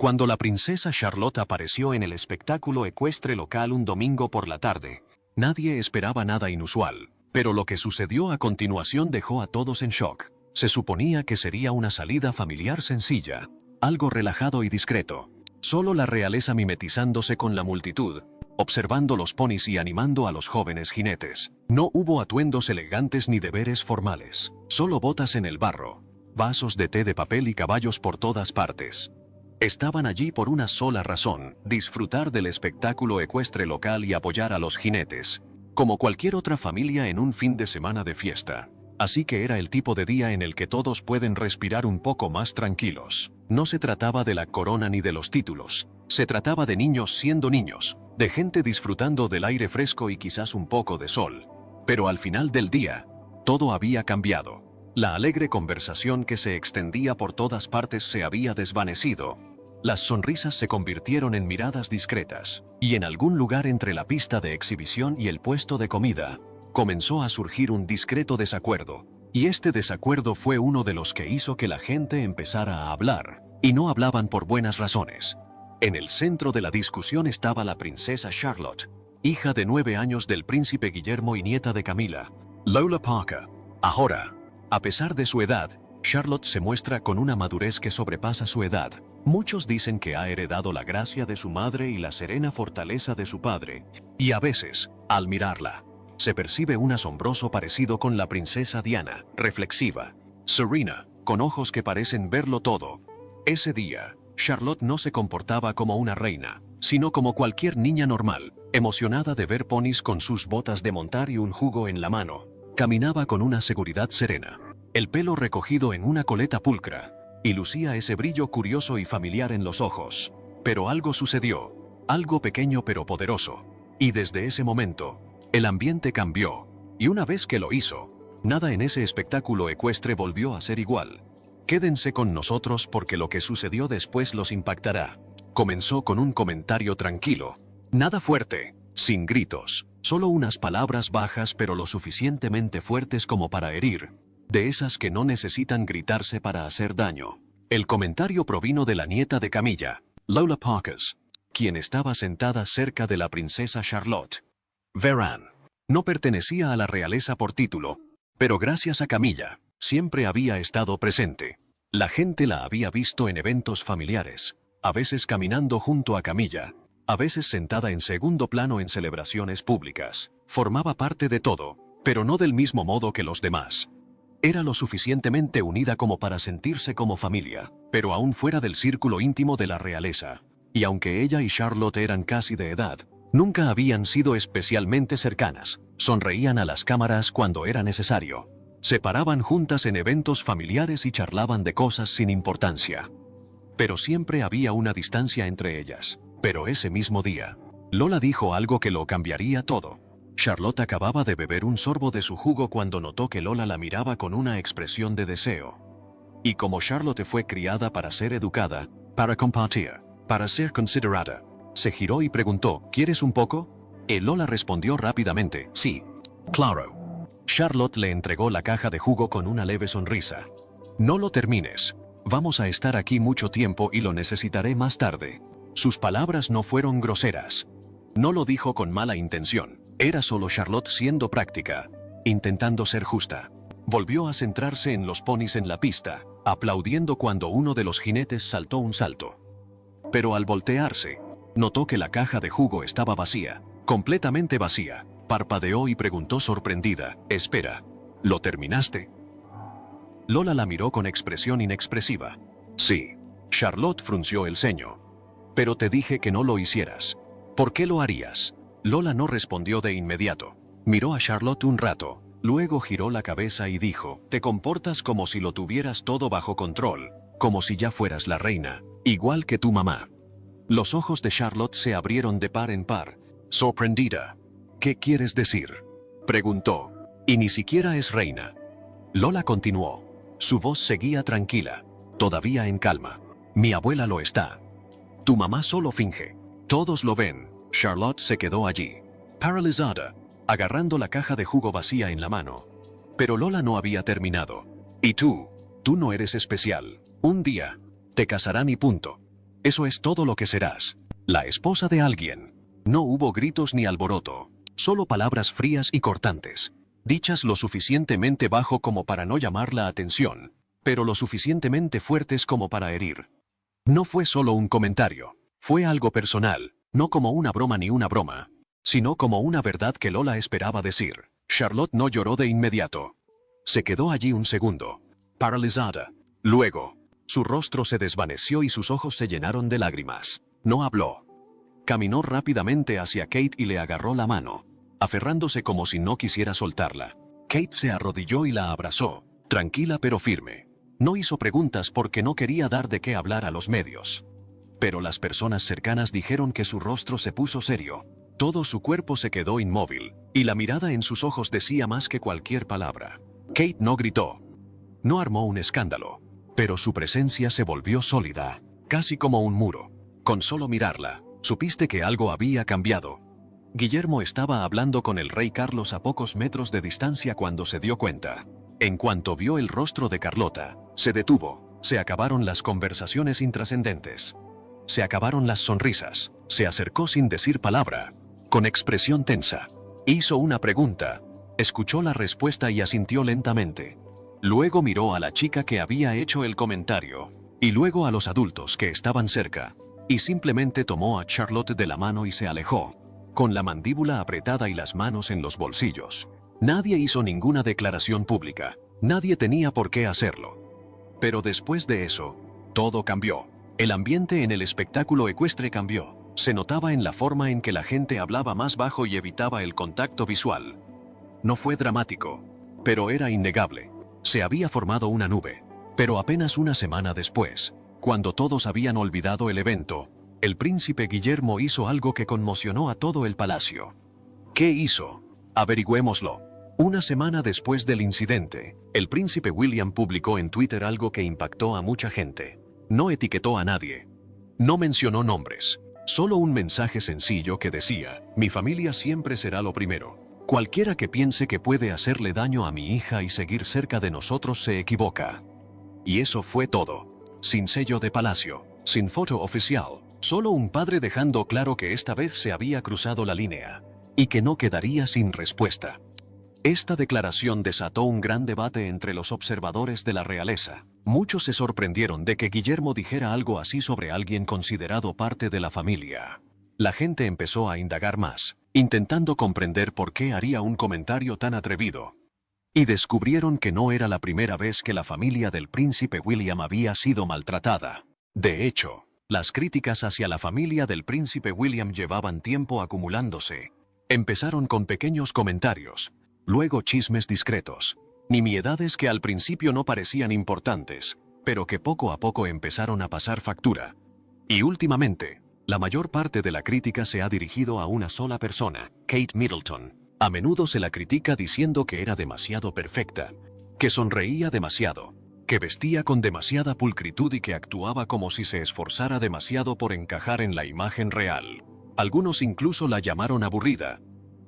Cuando la princesa Charlotte apareció en el espectáculo ecuestre local un domingo por la tarde, nadie esperaba nada inusual, pero lo que sucedió a continuación dejó a todos en shock. Se suponía que sería una salida familiar sencilla, algo relajado y discreto. Solo la realeza mimetizándose con la multitud, observando los ponis y animando a los jóvenes jinetes. No hubo atuendos elegantes ni deberes formales, solo botas en el barro, vasos de té de papel y caballos por todas partes. Estaban allí por una sola razón: disfrutar del espectáculo ecuestre local y apoyar a los jinetes, como cualquier otra familia en un fin de semana de fiesta. Así que era el tipo de día en el que todos pueden respirar un poco más tranquilos. No se trataba de la corona ni de los títulos, se trataba de niños siendo niños, de gente disfrutando del aire fresco y quizás un poco de sol. Pero al final del día, todo había cambiado. La alegre conversación que se extendía por todas partes se había desvanecido. Las sonrisas se convirtieron en miradas discretas, y en algún lugar entre la pista de exhibición y el puesto de comida, comenzó a surgir un discreto desacuerdo, y este desacuerdo fue uno de los que hizo que la gente empezara a hablar, y no hablaban por buenas razones. En el centro de la discusión estaba la princesa Charlotte, hija de 9 años del príncipe Guillermo y nieta de Camila, Lola Parker. Ahora, a pesar de su edad, Charlotte se muestra con una madurez que sobrepasa su edad. Muchos dicen que ha heredado la gracia de su madre y la serena fortaleza de su padre, y a veces, al mirarla, se percibe un asombroso parecido con la princesa Diana, reflexiva, serena, con ojos que parecen verlo todo. Ese día, Charlotte no se comportaba como una reina, sino como cualquier niña normal, emocionada de ver ponis con sus botas de montar y un jugo en la mano. Caminaba con una seguridad serena, el pelo recogido en una coleta pulcra, y lucía ese brillo curioso y familiar en los ojos. Pero algo sucedió, algo pequeño pero poderoso, y desde ese momento, el ambiente cambió, y una vez que lo hizo, nada en ese espectáculo ecuestre volvió a ser igual. Quédense con nosotros porque lo que sucedió después los impactará. Comenzó con un comentario tranquilo, nada fuerte, sin gritos, solo unas palabras bajas pero lo suficientemente fuertes como para herir, de esas que no necesitan gritarse para hacer daño. El comentario provino de la nieta de Camilla, Lola Parker, quien estaba sentada cerca de la princesa Charlotte. Verán, no pertenecía a la realeza por título, pero gracias a Camilla, siempre había estado presente. La gente la había visto en eventos familiares, a veces caminando junto a Camilla, a veces sentada en segundo plano en celebraciones públicas. Formaba parte de todo, pero no del mismo modo que los demás. Era lo suficientemente unida como para sentirse como familia, pero aún fuera del círculo íntimo de la realeza. Y aunque ella y Charlotte eran casi de edad, nunca habían sido especialmente cercanas. Sonreían a las cámaras cuando era necesario. Se paraban juntas en eventos familiares y charlaban de cosas sin importancia. Pero siempre había una distancia entre ellas. Pero ese mismo día, Lola dijo algo que lo cambiaría todo. Charlotte acababa de beber un sorbo de su jugo cuando notó que Lola la miraba con una expresión de deseo. Y como Charlotte fue criada para ser educada, para compartir, para ser considerada, se giró y preguntó, ¿quieres un poco? Lola respondió rápidamente, sí. Claro. Charlotte le entregó la caja de jugo con una leve sonrisa. No lo termines. Vamos a estar aquí mucho tiempo y lo necesitaré más tarde. Sus palabras no fueron groseras. No lo dijo con mala intención. Era solo Charlotte siendo práctica, intentando ser justa. Volvió a centrarse en los ponis en la pista, aplaudiendo cuando uno de los jinetes saltó un salto. Pero al voltearse, notó que la caja de jugo estaba vacía, completamente vacía. Parpadeó y preguntó sorprendida, «Espera, ¿lo terminaste?» Lola la miró con expresión inexpresiva. «Sí». Charlotte frunció el ceño. «Pero te dije que no lo hicieras. ¿Por qué lo harías?» Lola no respondió de inmediato. Miró a Charlotte un rato, luego giró la cabeza y dijo, «Te comportas como si lo tuvieras todo bajo control, como si ya fueras la reina, igual que tu mamá». Los ojos de Charlotte se abrieron de par en par, sorprendida. «¿Qué quieres decir?», preguntó. «Y ni siquiera es reina». Lola continuó. Su voz seguía tranquila, todavía en calma. «Mi abuela lo está. Tu mamá solo finge. Todos lo ven». Charlotte se quedó allí, paralizada, agarrando la caja de jugo vacía en la mano. Pero Lola no había terminado. «Y tú no eres especial. Un día, te casarán y punto». Eso es todo lo que serás. La esposa de alguien. No hubo gritos ni alboroto. Solo palabras frías y cortantes. Dichas lo suficientemente bajo como para no llamar la atención, pero lo suficientemente fuertes como para herir. No fue solo un comentario. Fue algo personal, no como una broma ni una broma, sino como una verdad que Lola esperaba decir. Charlotte no lloró de inmediato. Se quedó allí un segundo, paralizada. Luego, su rostro se desvaneció y sus ojos se llenaron de lágrimas. No habló. Caminó rápidamente hacia Kate y le agarró la mano, aferrándose como si no quisiera soltarla. Kate se arrodilló y la abrazó, tranquila pero firme. No hizo preguntas porque no quería dar de qué hablar a los medios. Pero las personas cercanas dijeron que su rostro se puso serio. Todo su cuerpo se quedó inmóvil, y la mirada en sus ojos decía más que cualquier palabra. Kate no gritó. No armó un escándalo, pero su presencia se volvió sólida, casi como un muro. Con solo mirarla, supiste que algo había cambiado. Guillermo estaba hablando con el rey Carlos a pocos metros de distancia cuando se dio cuenta. En cuanto vio el rostro de Carlota, se detuvo. Se acabaron las conversaciones intrascendentes. Se acabaron las sonrisas. Se acercó sin decir palabra, con expresión tensa. Hizo una pregunta. Escuchó la respuesta y asintió lentamente. Luego miró a la chica que había hecho el comentario, y luego a los adultos que estaban cerca, y simplemente tomó a Charlotte de la mano y se alejó, con la mandíbula apretada y las manos en los bolsillos. Nadie hizo ninguna declaración pública. Nadie tenía por qué hacerlo. Pero después de eso, todo cambió. El ambiente en el espectáculo ecuestre cambió. Se notaba en la forma en que la gente hablaba más bajo y evitaba el contacto visual. No fue dramático, pero era innegable. Se había formado una nube. Pero apenas una semana después, cuando todos habían olvidado el evento, el príncipe Guillermo hizo algo que conmocionó a todo el palacio. ¿Qué hizo? Averigüémoslo. Una semana después del incidente, el príncipe William publicó en Twitter algo que impactó a mucha gente. No etiquetó a nadie. No mencionó nombres. Solo un mensaje sencillo que decía: mi familia siempre será lo primero. Cualquiera que piense que puede hacerle daño a mi hija y seguir cerca de nosotros se equivoca. Y eso fue todo. Sin sello de palacio, sin foto oficial, solo un padre dejando claro que esta vez se había cruzado la línea, y que no quedaría sin respuesta. Esta declaración desató un gran debate entre los observadores de la realeza. Muchos se sorprendieron de que Guillermo dijera algo así sobre alguien considerado parte de la familia. La gente empezó a indagar más, intentando comprender por qué haría un comentario tan atrevido. Y descubrieron que no era la primera vez que la familia del príncipe William había sido maltratada. De hecho, las críticas hacia la familia del príncipe William llevaban tiempo acumulándose. Empezaron con pequeños comentarios, luego chismes discretos, nimiedades que al principio no parecían importantes, pero que poco a poco empezaron a pasar factura. Y últimamente, la mayor parte de la crítica se ha dirigido a una sola persona, Kate Middleton. A menudo se la critica diciendo que era demasiado perfecta, que sonreía demasiado, que vestía con demasiada pulcritud y que actuaba como si se esforzara demasiado por encajar en la imagen real. Algunos incluso la llamaron aburrida.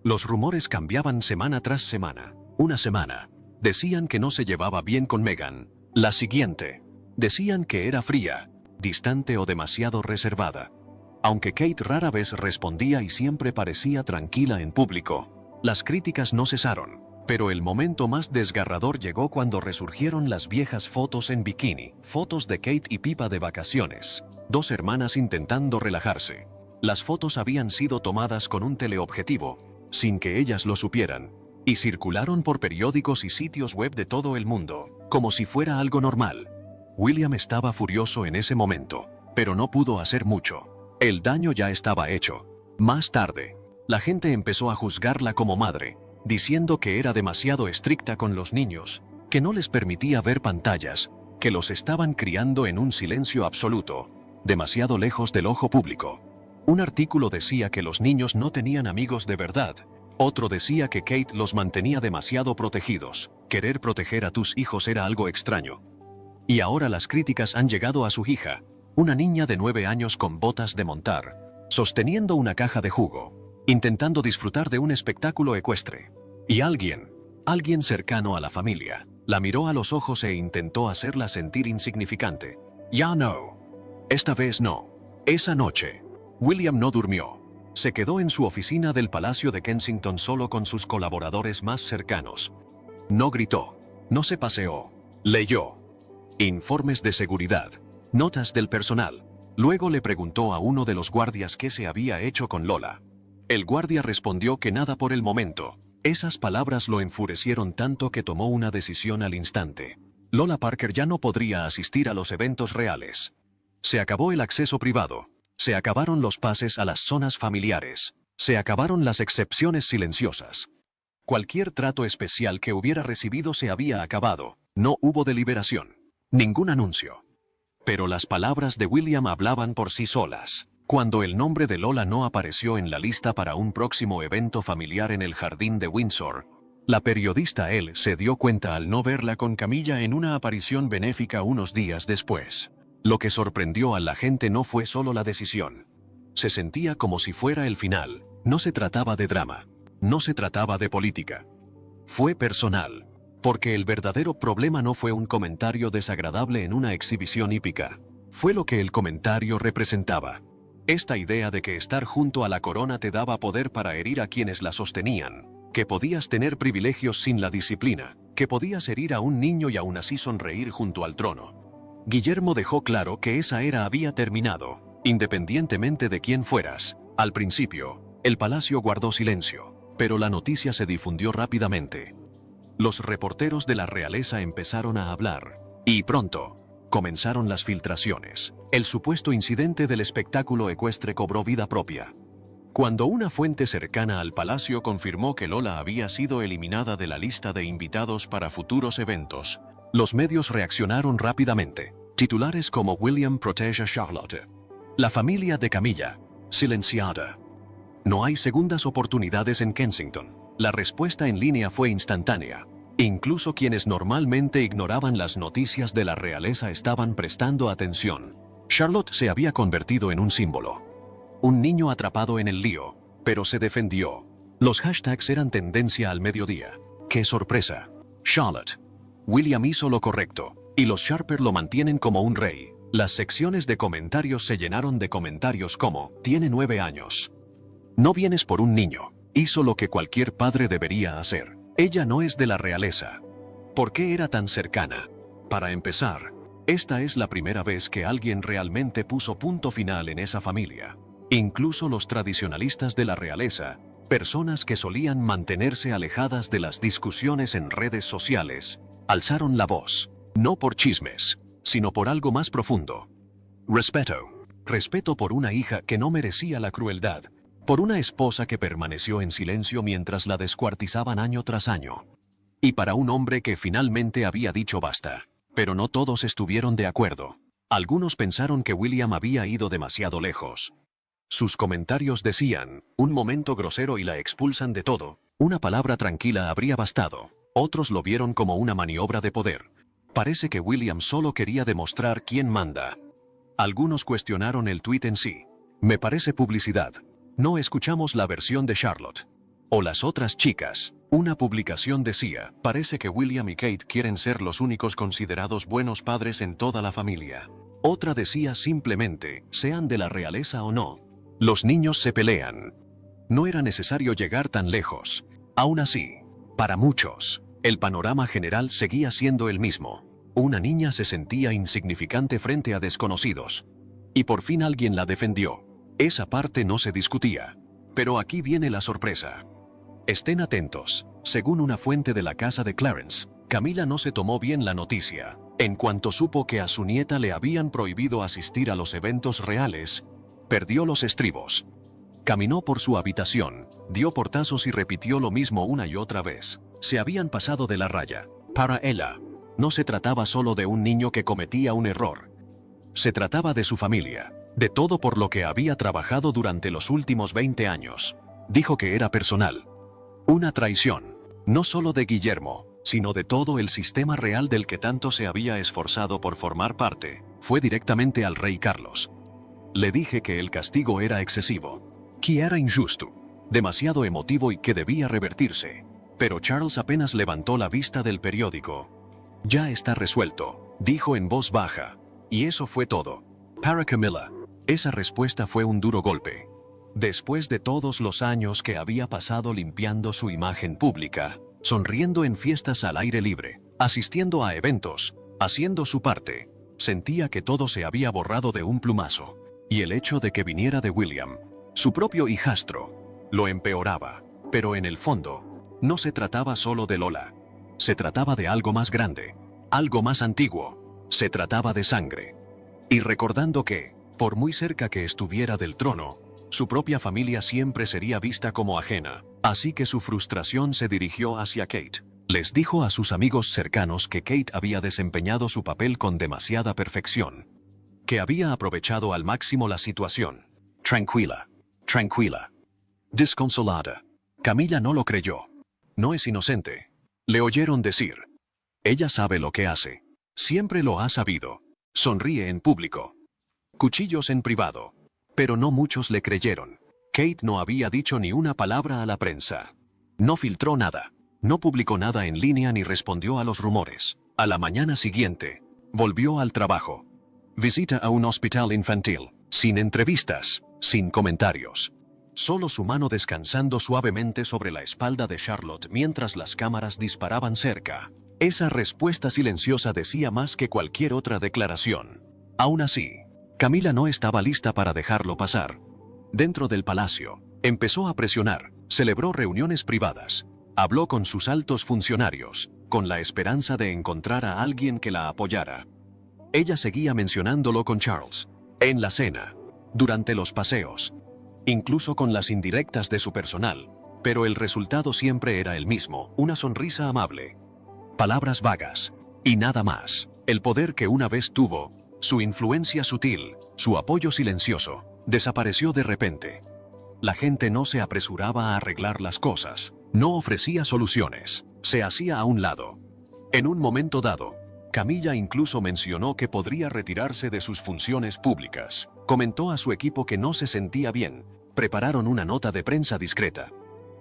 Los rumores cambiaban semana tras semana. Una semana, decían que no se llevaba bien con Meghan. La siguiente, decían que era fría, distante o demasiado reservada. Aunque Kate rara vez respondía y siempre parecía tranquila en público, las críticas no cesaron. Pero el momento más desgarrador llegó cuando resurgieron las viejas fotos en bikini, fotos de Kate y Pippa de vacaciones, dos hermanas intentando relajarse. Las fotos habían sido tomadas con un teleobjetivo, sin que ellas lo supieran, y circularon por periódicos y sitios web de todo el mundo, como si fuera algo normal. William estaba furioso en ese momento, pero no pudo hacer mucho. El daño ya estaba hecho. Más tarde, la gente empezó a juzgarla como madre, diciendo que era demasiado estricta con los niños, que no les permitía ver pantallas, que los estaban criando en un silencio absoluto, demasiado lejos del ojo público. Un artículo decía que los niños no tenían amigos de verdad, otro decía que Kate los mantenía demasiado protegidos. Querer proteger a tus hijos era algo extraño. Y ahora las críticas han llegado a su hija, una niña de 9 años con botas de montar, sosteniendo una caja de jugo, intentando disfrutar de un espectáculo ecuestre. Y alguien cercano a la familia, la miró a los ojos e intentó hacerla sentir insignificante. Ya no. Esta vez no. Esa noche, William no durmió. Se quedó en su oficina del Palacio de Kensington solo con sus colaboradores más cercanos. No gritó, no se paseó, leyó informes de seguridad, notas del personal. Luego le preguntó a uno de los guardias qué se había hecho con Lola. El guardia respondió que nada por el momento. Esas palabras lo enfurecieron tanto que tomó una decisión al instante. Lola Parker ya no podría asistir a los eventos reales. Se acabó el acceso privado. Se acabaron los pases a las zonas familiares. Se acabaron las excepciones silenciosas. Cualquier trato especial que hubiera recibido se había acabado. No hubo deliberación. Ningún anuncio. Pero las palabras de William hablaban por sí solas. Cuando el nombre de Lola no apareció en la lista para un próximo evento familiar en el jardín de Windsor, la periodista Elle se dio cuenta al no verla con Camilla en una aparición benéfica unos días después. Lo que sorprendió a la gente no fue solo la decisión. Se sentía como si fuera el final. No se trataba de drama. No se trataba de política. Fue personal. Porque el verdadero problema no fue un comentario desagradable en una exhibición hípica. Fue lo que el comentario representaba. Esta idea de que estar junto a la corona te daba poder para herir a quienes la sostenían. Que podías tener privilegios sin la disciplina. Que podías herir a un niño y aún así sonreír junto al trono. Guillermo dejó claro que esa era había terminado, independientemente de quién fueras. Al principio, el palacio guardó silencio, pero la noticia se difundió rápidamente. Los reporteros de la realeza empezaron a hablar, y pronto, comenzaron las filtraciones. El supuesto incidente del espectáculo ecuestre cobró vida propia. Cuando una fuente cercana al palacio confirmó que Lola había sido eliminada de la lista de invitados para futuros eventos, los medios reaccionaron rápidamente. Titulares como William protege a Charlotte. La familia de Camilla, silenciada. No hay segundas oportunidades en Kensington. La respuesta en línea fue instantánea. Incluso quienes normalmente ignoraban las noticias de la realeza estaban prestando atención. Charlotte se había convertido en un símbolo. Un niño atrapado en el lío, pero se defendió. Los hashtags eran tendencia al mediodía. ¡Qué sorpresa! Charlotte. William hizo lo correcto, y los Sharper lo mantienen como un rey. Las secciones de comentarios se llenaron de comentarios como, tiene 9 años. No vienes por un niño. Hizo lo que cualquier padre debería hacer. Ella no es de la realeza. ¿Por qué era tan cercana? Para empezar, esta es la primera vez que alguien realmente puso punto final en esa familia. Incluso los tradicionalistas de la realeza, personas que solían mantenerse alejadas de las discusiones en redes sociales, alzaron la voz, no por chismes, sino por algo más profundo. Respeto. Respeto por una hija que no merecía la crueldad, por una esposa que permaneció en silencio mientras la descuartizaban año tras año. Y para un hombre que finalmente había dicho basta. Pero no todos estuvieron de acuerdo. Algunos pensaron que William había ido demasiado lejos. Sus comentarios decían, un momento grosero y la expulsan de todo. Una palabra tranquila habría bastado. Otros lo vieron como una maniobra de poder. Parece que William solo quería demostrar quién manda. Algunos cuestionaron el tuit en sí. Me parece publicidad. No escuchamos la versión de Charlotte. O las otras chicas. Una publicación decía, parece que William y Kate quieren ser los únicos considerados buenos padres en toda la familia. Otra decía simplemente, sean de la realeza o no. Los niños se pelean. No era necesario llegar tan lejos. Aún así, para muchos, el panorama general seguía siendo el mismo. Una niña se sentía insignificante frente a desconocidos. Y por fin alguien la defendió. Esa parte no se discutía. Pero aquí viene la sorpresa. Estén atentos. Según una fuente de la casa de Clarence, Camila no se tomó bien la noticia. En cuanto supo que a su nieta le habían prohibido asistir a los eventos reales, perdió los estribos. Caminó por su habitación, dio portazos y repitió lo mismo una y otra vez. Se habían pasado de la raya. Para ella, no se trataba solo de un niño que cometía un error. Se trataba de su familia, de todo por lo que había trabajado durante los últimos 20 años. Dijo que era personal. Una traición, no solo de Guillermo, sino de todo el sistema real del que tanto se había esforzado por formar parte. Fue directamente al rey Carlos. Le dije que el castigo era excesivo, que era injusto, demasiado emotivo y que debía revertirse. Pero Charles apenas levantó la vista del periódico. Ya está resuelto, dijo en voz baja. Y eso fue todo. Para Camilla, Esa respuesta fue un duro golpe. Después de todos los años que había pasado limpiando su imagen pública, sonriendo en fiestas al aire libre, asistiendo a eventos, haciendo su parte, sentía que todo se había borrado de un plumazo, y el hecho de que viniera de William, su propio hijastro, lo empeoraba. Pero en el fondo, no se trataba solo de Lola. Se trataba de algo más grande, algo más antiguo. Se trataba de sangre. Y recordando que, por muy cerca que estuviera del trono, su propia familia siempre sería vista como ajena, así que su frustración se dirigió hacia Kate. Les dijo a sus amigos cercanos que Kate había desempeñado su papel con demasiada perfección, que había aprovechado al máximo la situación. Tranquila, tranquila, desconsolada. Camilla no lo creyó. No es inocente. Le oyeron decir. Ella sabe lo que hace. Siempre lo ha sabido. Sonríe en público. Cuchillos en privado. Pero no muchos le creyeron. Kate no había dicho ni una palabra a la prensa. No filtró nada. No publicó nada en línea ni respondió a los rumores. A la mañana siguiente, volvió al trabajo. Visita a un hospital infantil. Sin entrevistas, sin comentarios. Solo su mano descansando suavemente sobre la espalda de Charlotte mientras las cámaras disparaban cerca. Esa respuesta silenciosa decía más que cualquier otra declaración. Aún así, Camila no estaba lista para dejarlo pasar. Dentro del palacio, empezó a presionar, celebró reuniones privadas, habló con sus altos funcionarios, con la esperanza de encontrar a alguien que la apoyara. Ella seguía mencionándolo con Charles, en la cena, durante los paseos, incluso con las indirectas de su personal, pero el resultado siempre era el mismo, una sonrisa amable. Palabras vagas, y nada más. El poder que una vez tuvo, su influencia sutil, su apoyo silencioso, desapareció de repente. La gente no se apresuraba a arreglar las cosas, no ofrecía soluciones, se hacía a un lado. En un momento dado, Camilla incluso mencionó que podría retirarse de sus funciones públicas. Comentó a su equipo que no se sentía bien, prepararon una nota de prensa discreta.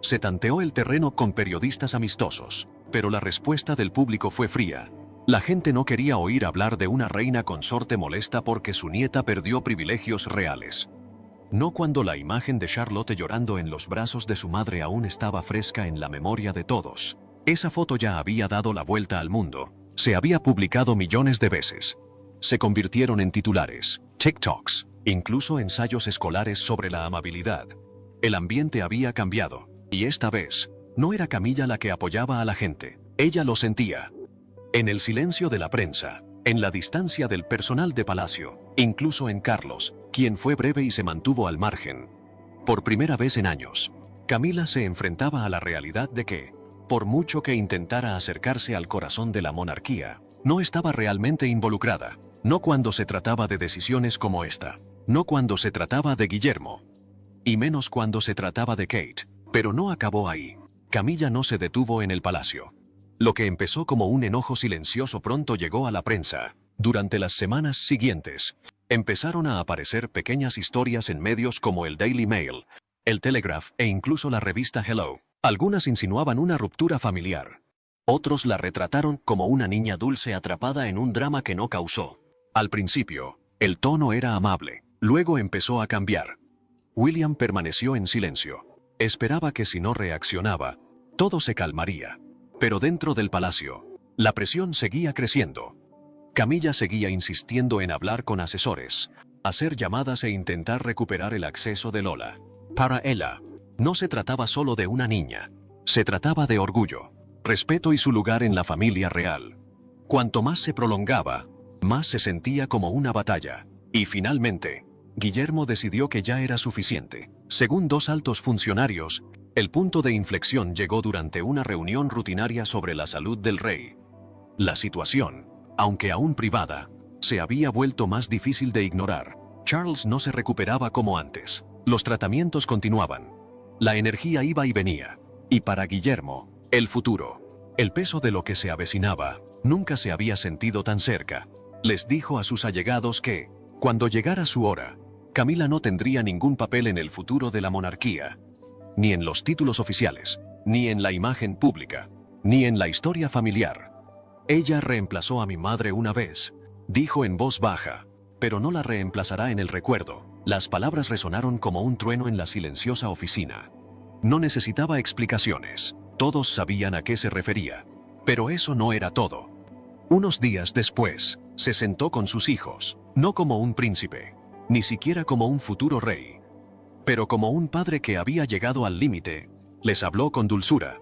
Se tanteó el terreno con periodistas amistosos, pero la respuesta del público fue fría. La gente no quería oír hablar de una reina consorte molesta porque su nieta perdió privilegios reales. No cuando la imagen de Charlotte llorando en los brazos de su madre aún estaba fresca en la memoria de todos. Esa foto ya había dado la vuelta al mundo, se había publicado millones de veces. Se convirtieron en titulares, TikToks, incluso ensayos escolares sobre la amabilidad. El ambiente había cambiado, y esta vez, no era Camilla la que apoyaba a la gente, ella lo sentía. En el silencio de la prensa, en la distancia del personal de palacio, incluso en Carlos, quien fue breve y se mantuvo al margen. Por primera vez en años, Camila se enfrentaba a la realidad de que, por mucho que intentara acercarse al corazón de la monarquía, no estaba realmente involucrada, no cuando se trataba de decisiones como esta, no cuando se trataba de Guillermo, y menos cuando se trataba de Kate, pero no acabó ahí. Camilla no se detuvo en el palacio. Lo que empezó como un enojo silencioso pronto llegó a la prensa. Durante las semanas siguientes, empezaron a aparecer pequeñas historias en medios como el Daily Mail, el Telegraph e incluso la revista Hello. Algunas insinuaban una ruptura familiar. Otros la retrataron como una niña dulce atrapada en un drama que no causó. Al principio, el tono era amable, luego empezó a cambiar. William permaneció en silencio. Esperaba que si no reaccionaba, todo se calmaría. Pero dentro del palacio, la presión seguía creciendo. Camilla seguía insistiendo en hablar con asesores, hacer llamadas e intentar recuperar el acceso de Lola. Para ella, no se trataba solo de una niña, se trataba de orgullo, respeto y su lugar en la familia real. Cuanto más se prolongaba, más se sentía como una batalla. Y finalmente, Guillermo decidió que ya era suficiente. Según dos altos funcionarios, el punto de inflexión llegó durante una reunión rutinaria sobre la salud del rey. La situación, aunque aún privada, se había vuelto más difícil de ignorar. Charles no se recuperaba como antes. Los tratamientos continuaban. La energía iba y venía. Y para Guillermo, el futuro, el peso de lo que se avecinaba, nunca se había sentido tan cerca. Les dijo a sus allegados que, cuando llegara su hora, Camila no tendría ningún papel en el futuro de la monarquía. Ni en los títulos oficiales, ni en la imagen pública, ni en la historia familiar. Ella reemplazó a mi madre una vez, dijo en voz baja, pero no la reemplazará en el recuerdo. Las palabras resonaron como un trueno en la silenciosa oficina. No necesitaba explicaciones. Todos sabían a qué se refería. Pero eso no era todo. Unos días después, se sentó con sus hijos, no como un príncipe, ni siquiera como un futuro rey, pero como un padre que había llegado al límite. Les habló con dulzura.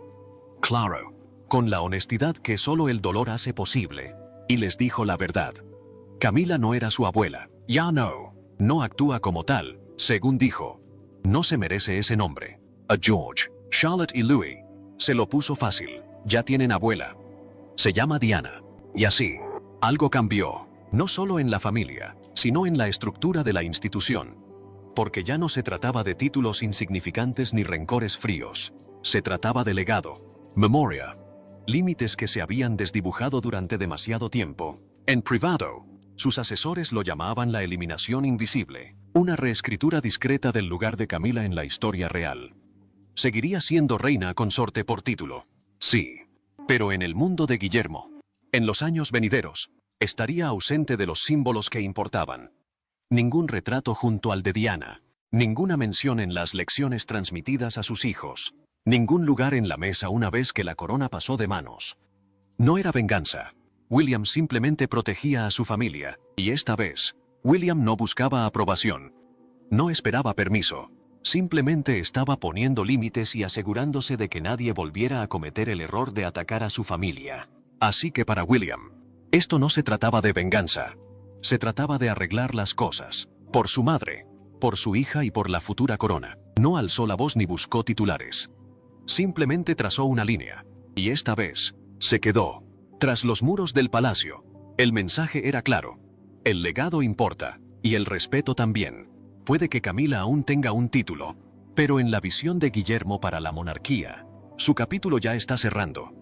Claro, con la honestidad que solo el dolor hace posible. Y les dijo la verdad. Camila no era su abuela. Ya no. No actúa como tal, según dijo. No se merece ese nombre. A George, Charlotte y Louis. Se lo puso fácil. Ya tienen abuela. Se llama Diana. Y así, algo cambió. No solo en la familia, sino en la estructura de la institución. Porque ya no se trataba de títulos insignificantes ni rencores fríos. Se trataba de legado, memoria, límites que se habían desdibujado durante demasiado tiempo. En privado, sus asesores lo llamaban la eliminación invisible, una reescritura discreta del lugar de Camila en la historia real. Seguiría siendo reina consorte por título. Sí, pero en el mundo de Guillermo, en los años venideros, estaría ausente de los símbolos que importaban. Ningún retrato junto al de Diana, ninguna mención en las lecciones transmitidas a sus hijos, ningún lugar en la mesa una vez que la corona pasó de manos. No era venganza. William simplemente protegía a su familia, y esta vez, William no buscaba aprobación. No esperaba permiso. Simplemente estaba poniendo límites y asegurándose de que nadie volviera a cometer el error de atacar a su familia. Así que para William, esto no se trataba de venganza. Se trataba de arreglar las cosas, por su madre, por su hija y por la futura corona. No alzó la voz ni buscó titulares. Simplemente trazó una línea, y esta vez, se quedó, tras los muros del palacio. El mensaje era claro. El legado importa, y el respeto también. Puede que Camila aún tenga un título, pero en la visión de Guillermo para la monarquía, su capítulo ya está cerrando.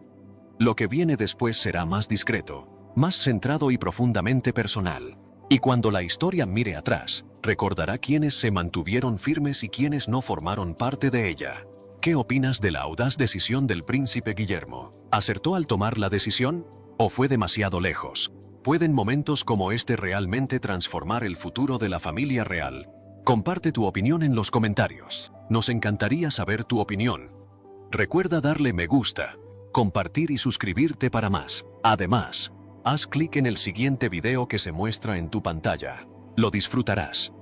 Lo que viene después será más discreto, más centrado y profundamente personal. Y cuando la historia mire atrás, recordará quiénes se mantuvieron firmes y quiénes no formaron parte de ella. ¿Qué opinas de la audaz decisión del príncipe Guillermo? ¿Acertó al tomar la decisión? ¿O fue demasiado lejos? ¿Pueden momentos como este realmente transformar el futuro de la familia real? Comparte tu opinión en los comentarios. Nos encantaría saber tu opinión. Recuerda darle me gusta, compartir y suscribirte para más. Además, haz clic en el siguiente video que se muestra en tu pantalla. Lo disfrutarás.